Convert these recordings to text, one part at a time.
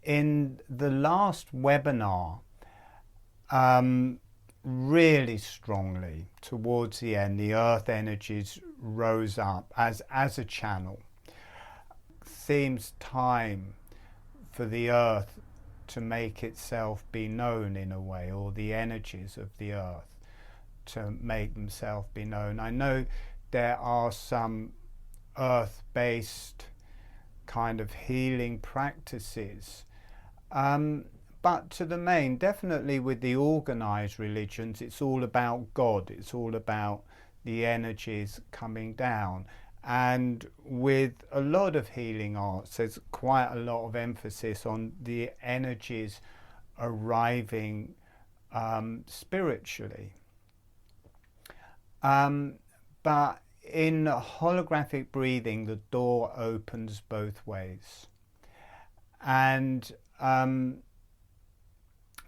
in the last webinar, really strongly towards the end, the earth energies rose up as a channel. Seems time for the earth to make itself be known in a way, or the energies of the earth to make themselves be known. I know there are some earth-based kind of healing practices, but to the main, definitely with the organized religions, it's all about God, it's all about the energies coming down. And with a lot of healing arts, there's quite a lot of emphasis on the energies arriving spiritually. But in holographic breathing, the door opens both ways. And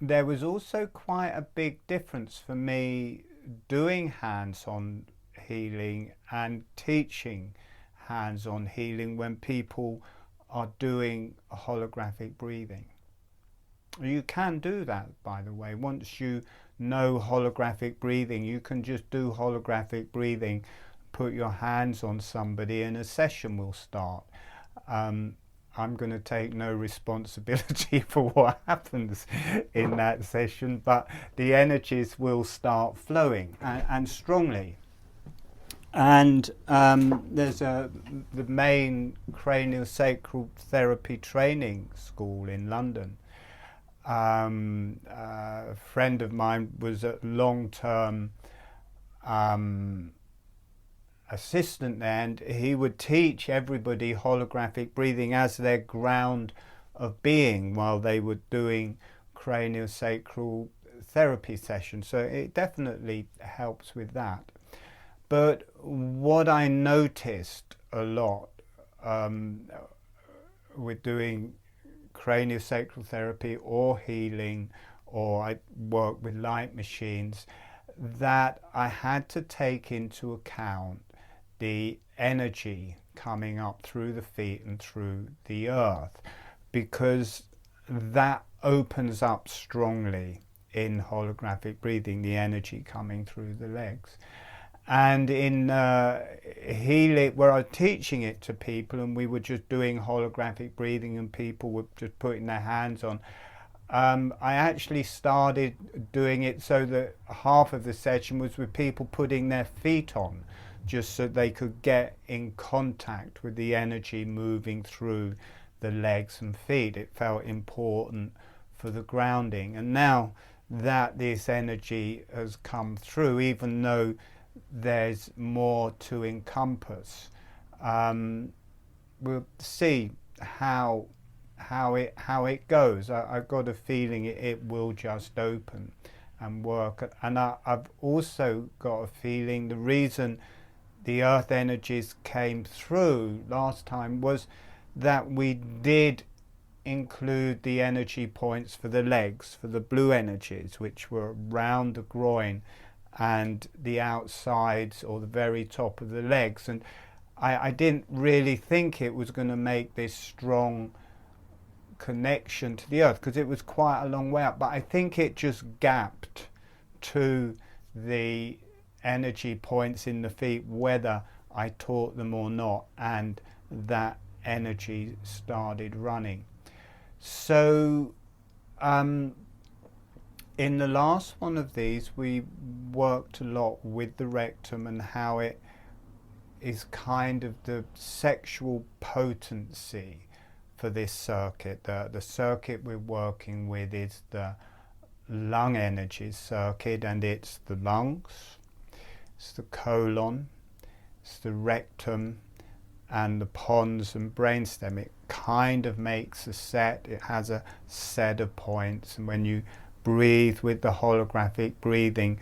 there was also quite a big difference for me doing hands-on healing and teaching hands-on healing when people are doing holographic breathing. You can do that, by the way. Once you know holographic breathing, you can just do holographic breathing, put your hands on somebody, and a session will start. I'm going to take no responsibility for what happens in that session, but the energies will start flowing and strongly. And there's the main craniosacral therapy training school in London. A friend of mine was a long-term assistant there, and he would teach everybody holographic breathing as their ground of being while they were doing craniosacral therapy sessions. So it definitely helps with that. But what I noticed a lot with doing craniosacral therapy or healing, or I work with light machines, that I had to take into account the energy coming up through the feet and through the earth, because that opens up strongly in holographic breathing, the energy coming through the legs. And in healing, where I was teaching it to people and we were just doing holographic breathing and people were just putting their hands on, I actually started doing it so that half of the session was with people putting their feet on, just so they could get in contact with the energy moving through the legs and feet. It felt important for the grounding. And now that this energy has come through, even though there's more to encompass, we'll see how it goes. I've got a feeling it will just open and work. And I've also got a feeling the reason the earth energies came through last time was that we did include the energy points for the legs, for the blue energies, which were around the groin and the outsides or the very top of the legs. And I didn't really think it was going to make this strong connection to the earth because it was quite a long way up, but I think it just gapped to the energy points in the feet whether I taught them or not, and that energy started running. So in the last one of these we worked a lot with the rectum and how it is kind of the sexual potency for this circuit. The circuit we're working with is the lung energies circuit, and it's the lungs, it's the colon, it's the rectum, and the pons and brainstem. It kind of makes a set, it has a set of points, and when you breathe with the holographic breathing,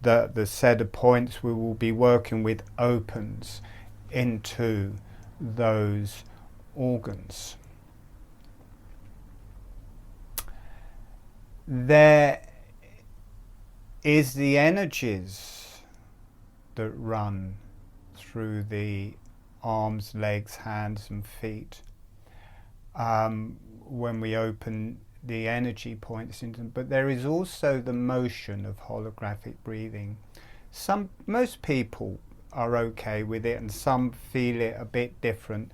the set of points we will be working with opens into those organs. There is the energies that run through the arms, legs, hands and feet. when we open the energy points into them. But there is also the motion of holographic breathing. Most people are okay with it, and some feel it a bit different.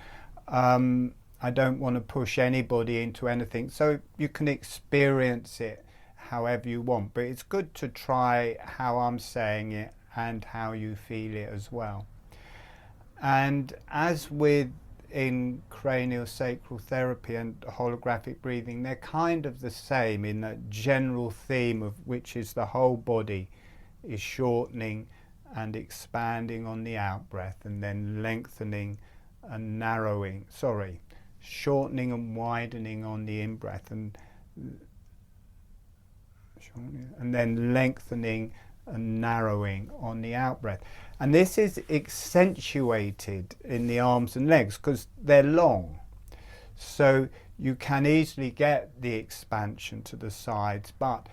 I don't want to push anybody into anything, so you can experience it however you want, but it's good to try how I'm saying it and how you feel it as well. And as with in craniosacral therapy and holographic breathing, they're kind of the same in a general theme of which is the whole body is shortening and expanding on the out breath, and then lengthening and narrowing, shortening and widening on the in breath, and then lengthening and narrowing on the out breath. And this is accentuated in the arms and legs because they're long, so you can easily get the expansion to the sides, but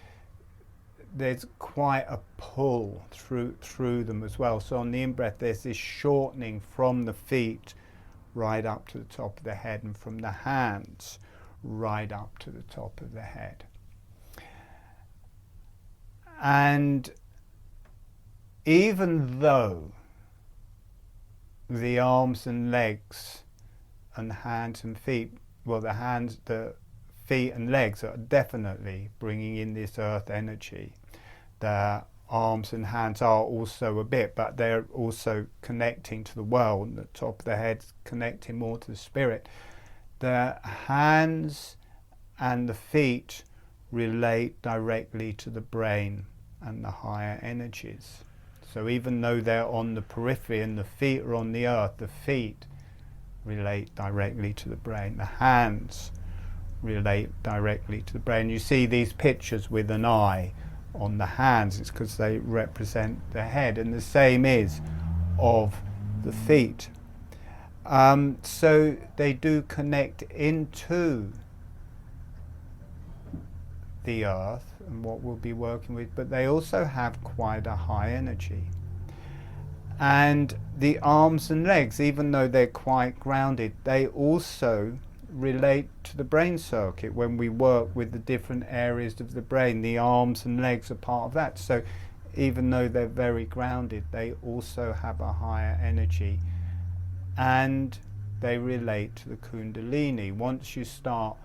there's quite a pull through them as well. So on the in breath there's this shortening from the feet right up to the top of the head, and from the hands right up to the top of the head. And even though the arms and legs and hands and feet, well, the feet and legs are definitely bringing in this earth energy. The arms and hands are also a bit, but they're also connecting to the world, and the top of the head's connecting more to the spirit. The hands and the feet relate directly to the brain and the higher energies. So even though they're on the periphery and the feet are on the earth, the feet relate directly to the brain. The hands relate directly to the brain. You see these pictures with an eye on the hands, it's because they represent the head, and the same is of the feet. So they do connect into the earth and what we'll be working with, but they also have quite a high energy. And the arms and legs, even though they're quite grounded, they also relate to the brain circuit. When we work with the different areas of the brain, the arms and legs are part of that. So even though they're very grounded, they also have a higher energy, and they relate to the Kundalini. Once you start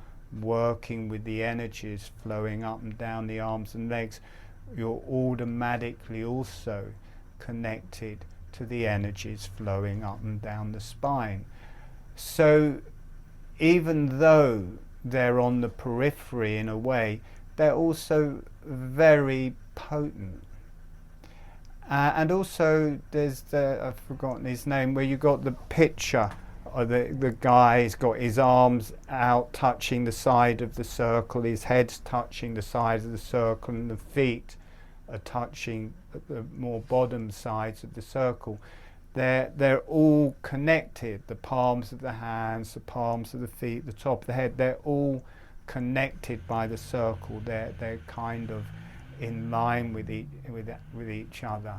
working with the energies flowing up and down the arms and legs, you're automatically also connected to the energies flowing up and down the spine. So even though they're on the periphery in a way, they're also very potent. And also there's I've forgotten his name, where you got the picture of the guy's got his arms out touching the side of the circle, his head's touching the side of the circle, and the feet are touching the more bottom sides of the circle. They're all connected. The palms of the hands, the palms of the feet, the top of the head, they're all connected by the circle. They're kind of in line with each other.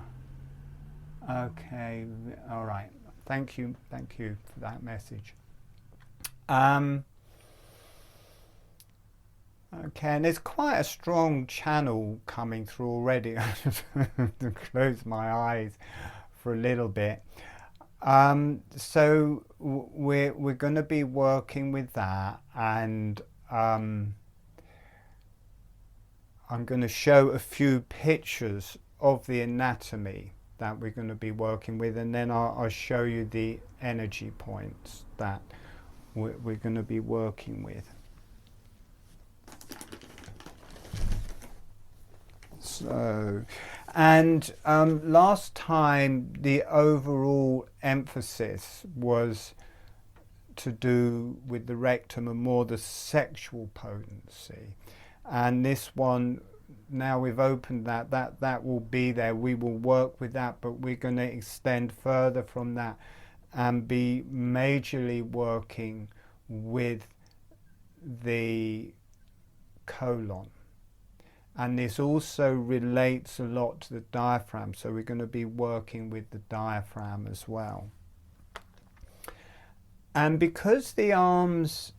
Okay, all right. Thank you for that message. Okay, and there's quite a strong channel coming through already. I just have to close my eyes for a little bit. So we're going to be working with that, and I'm going to show a few pictures of the anatomy that we're going to be working with, and then I'll show you the energy points that we're going to be working with. So, and last time the overall emphasis was to do with the rectum and more the sexual potency, and this one, now we've opened that will be there. We will work with that, but we're going to extend further from that and be majorly working with the colon. And this also relates a lot to the diaphragm, so we're going to be working with the diaphragm as well. And because the arms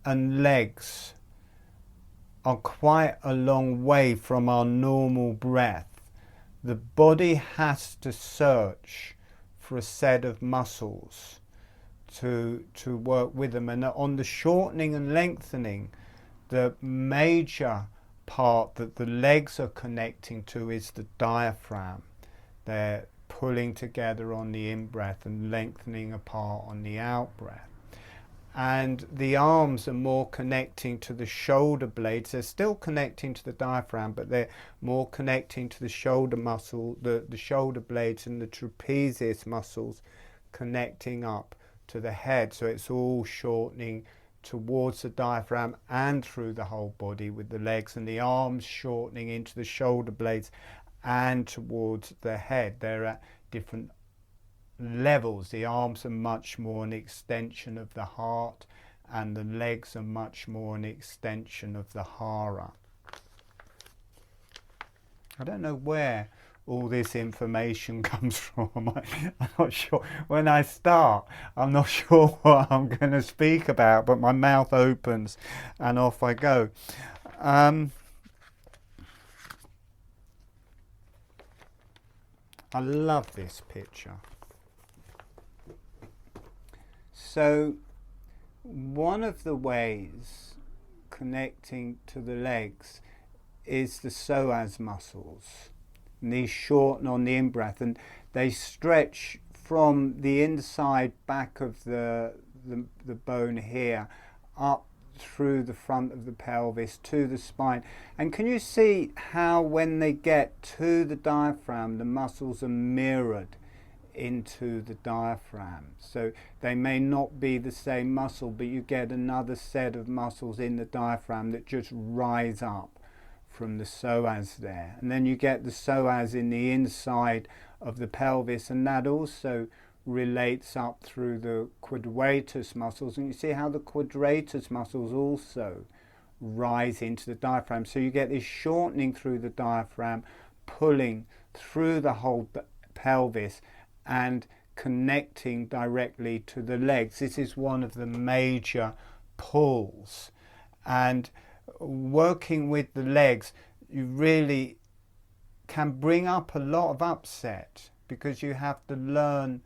and legs are quite a long way from our normal breath, the body has to search for a set of muscles to work with them. And on the shortening and lengthening, the major part that the legs are connecting to is the diaphragm. They're pulling together on the in-breath and lengthening apart on the out-breath. And the arms are more connecting to the shoulder blades. They're still connecting to the diaphragm, but they're more connecting to the shoulder muscle, the shoulder blades, and the trapezius muscles connecting up to the head. So it's all shortening towards the diaphragm and through the whole body, with the legs and the arms shortening into the shoulder blades and towards the head. They're at different levels. The arms are much more an extension of the heart, and the legs are much more an extension of the hara. I don't know where all this information comes from. I'm not sure. When I start, I'm not sure what I'm going to speak about, but my mouth opens and off I go. I love this picture. So one of the ways connecting to the legs is the psoas muscles. And these shorten on the in-breath, and they stretch from the inside back of the bone here up through the front of the pelvis to the spine. And can you see how when they get to the diaphragm, the muscles are mirrored into the diaphragm? So they may not be the same muscle, but you get another set of muscles in the diaphragm that just rise up from the psoas there. And then you get the psoas in the inside of the pelvis, and that also relates up through the quadratus muscles. And you see how the quadratus muscles also rise into the diaphragm. So you get this shortening through the diaphragm, pulling through the whole pelvis and connecting directly to the legs. This is one of the major pulls. And working with the legs, you really can bring up a lot of upset, because you have to learn,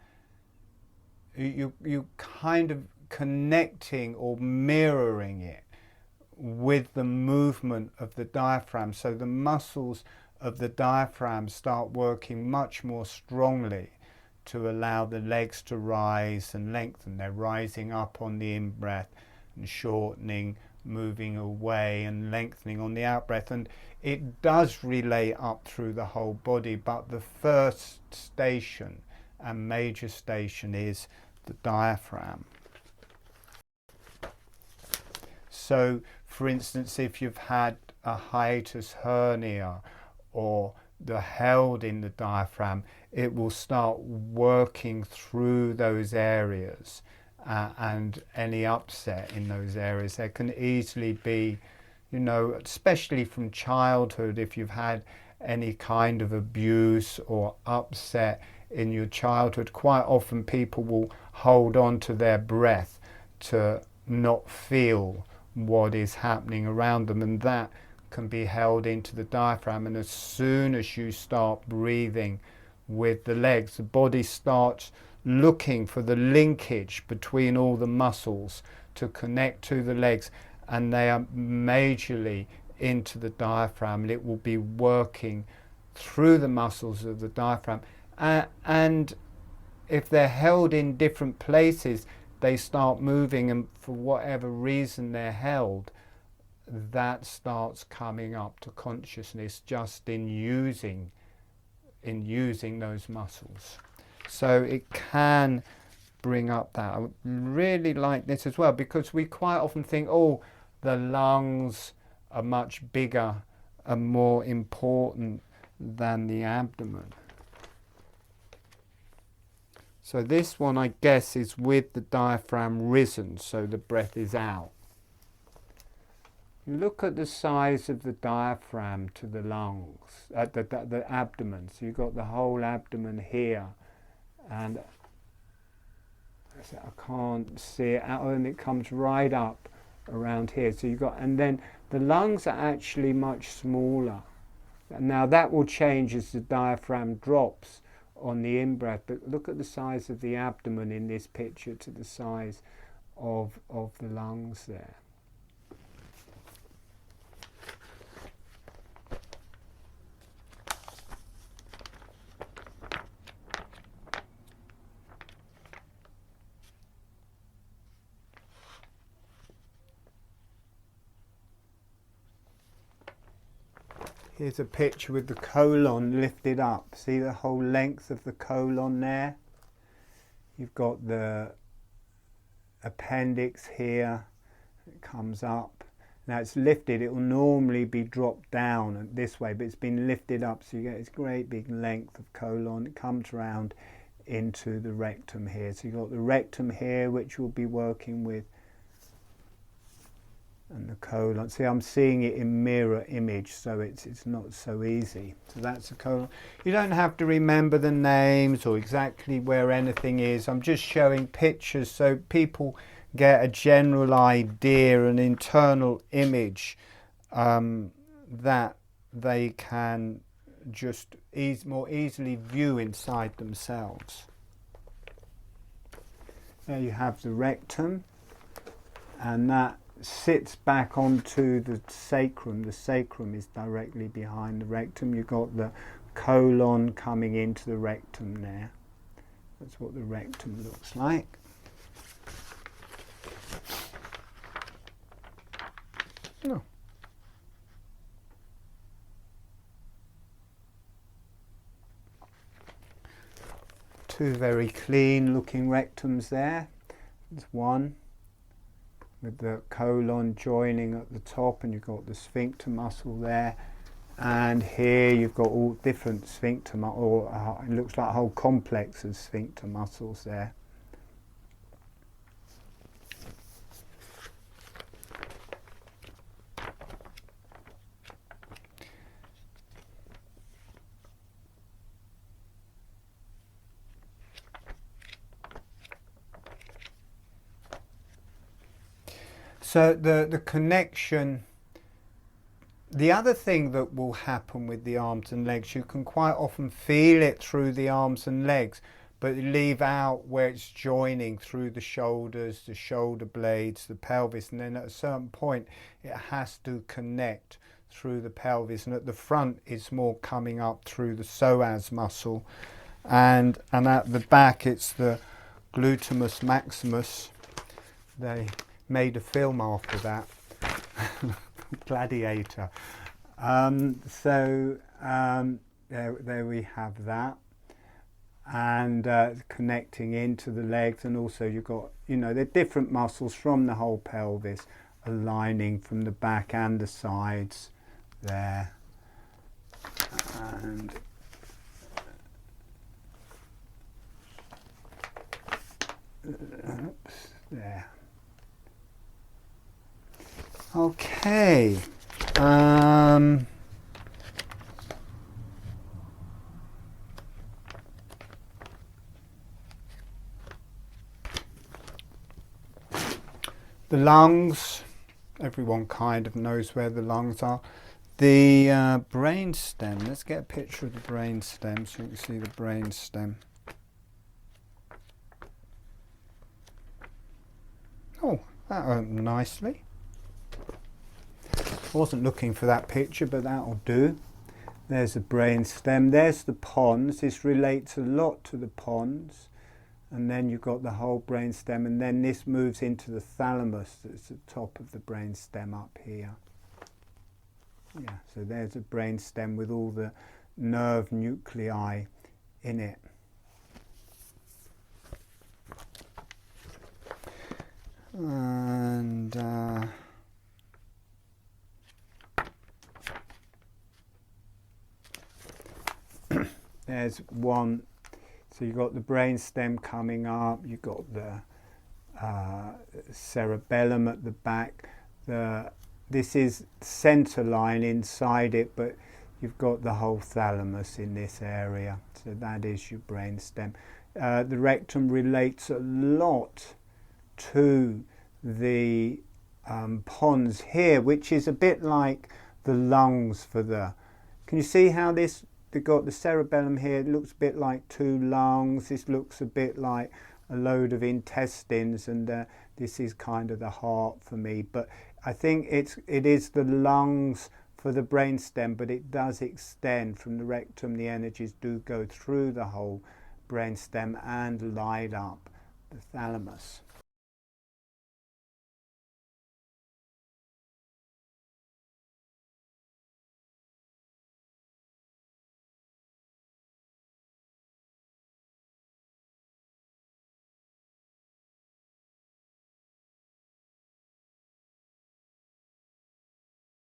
you kind of connecting or mirroring it with the movement of the diaphragm. So the muscles of the diaphragm start working much more strongly to allow the legs to rise and lengthen. They're rising up on the in-breath and shortening, moving away and lengthening on the out-breath. And it does relay up through the whole body, but the first station and major station is the diaphragm. So, for instance, if you've had a hiatus hernia or the held in the diaphragm, it will start working through those areas, and any upset in those areas. There can easily be, you know, especially from childhood, if you've had any kind of abuse or upset in your childhood, quite often people will hold on to their breath to not feel what is happening around them, and that can be held into the diaphragm. And as soon as you start breathing with the legs, the body starts looking for the linkage between all the muscles to connect to the legs, and they are majorly into the diaphragm, and it will be working through the muscles of the diaphragm. And if they're held in different places, they start moving, and for whatever reason they're held, that starts coming up to consciousness just in using those muscles. So it can bring up that. I really like this as well, because we quite often think, oh, the lungs are much bigger and more important than the abdomen. So this one, I guess, is with the diaphragm risen, so the breath is out. Look at the size of the diaphragm to the lungs, the abdomen. So you've got the whole abdomen here, and I can't see it, and it comes right up around here. So you've got, and then the lungs are actually much smaller. Now that will change as the diaphragm drops on the in-breath, but look at the size of the abdomen in this picture to the size of the lungs there. Here's a picture with the colon lifted up. See the whole length of the colon there? You've got the appendix here. It comes up. Now it's lifted. It will normally be dropped down this way, but it's been lifted up, so you get this great big length of colon. It comes around into the rectum here. So you've got the rectum here, which we'll be working with, and the colon. See, I'm seeing it in mirror image, so it's not so easy. So that's the colon. You don't have to remember the names or exactly where anything is. I'm just showing pictures so people get a general idea, an internal image that they can just more easily view inside themselves. There you have the rectum, and that sits back onto the sacrum. The sacrum is directly behind the rectum. You've got the colon coming into the rectum there. That's what the rectum looks like. Oh. Two very clean looking rectums there. There's one with the colon joining at the top, and you've got the sphincter muscle there, and here you've got all different sphincter or it looks like a whole complex of sphincter muscles there. So the connection, the other thing that will happen with the arms and legs, you can quite often feel it through the arms and legs, but leave out where it's joining through the shoulders, the shoulder blades, the pelvis, and then at a certain point it has to connect through the pelvis, and at the front it's more coming up through the psoas muscle, and at the back it's the gluteus maximus. They made a film after that, Gladiator. There we have that, and connecting into the legs, and also you've got, they're different muscles from the whole pelvis, aligning from the back and the sides there, and oops, there. Okay. The lungs, everyone kind of knows where the lungs are. The brain stem, let's get a picture of the brain stem so you can see the brain stem. Oh, that opened nicely. Wasn't looking for that picture, but that'll do. There's the brain stem. There's the pons. This relates a lot to the pons. And then you've got the whole brain stem, and then this moves into the thalamus. That's the top of the brain stem up here. Yeah, so there's a brain stem with all the nerve nuclei in it. And there's one. So you've got the brain stem coming up, you've got the cerebellum at the back. This is center line inside it, but you've got the whole thalamus in this area. So that is your brain stem. The rectum relates a lot to the pons here, which is a bit like the lungs for the... Can you see how this, they've got the cerebellum here, it looks a bit like two lungs, this looks a bit like a load of intestines, and this is kind of the heart for me. But I think it is the lungs for the brainstem, but it does extend from the rectum. The energies do go through the whole brainstem and light up the thalamus.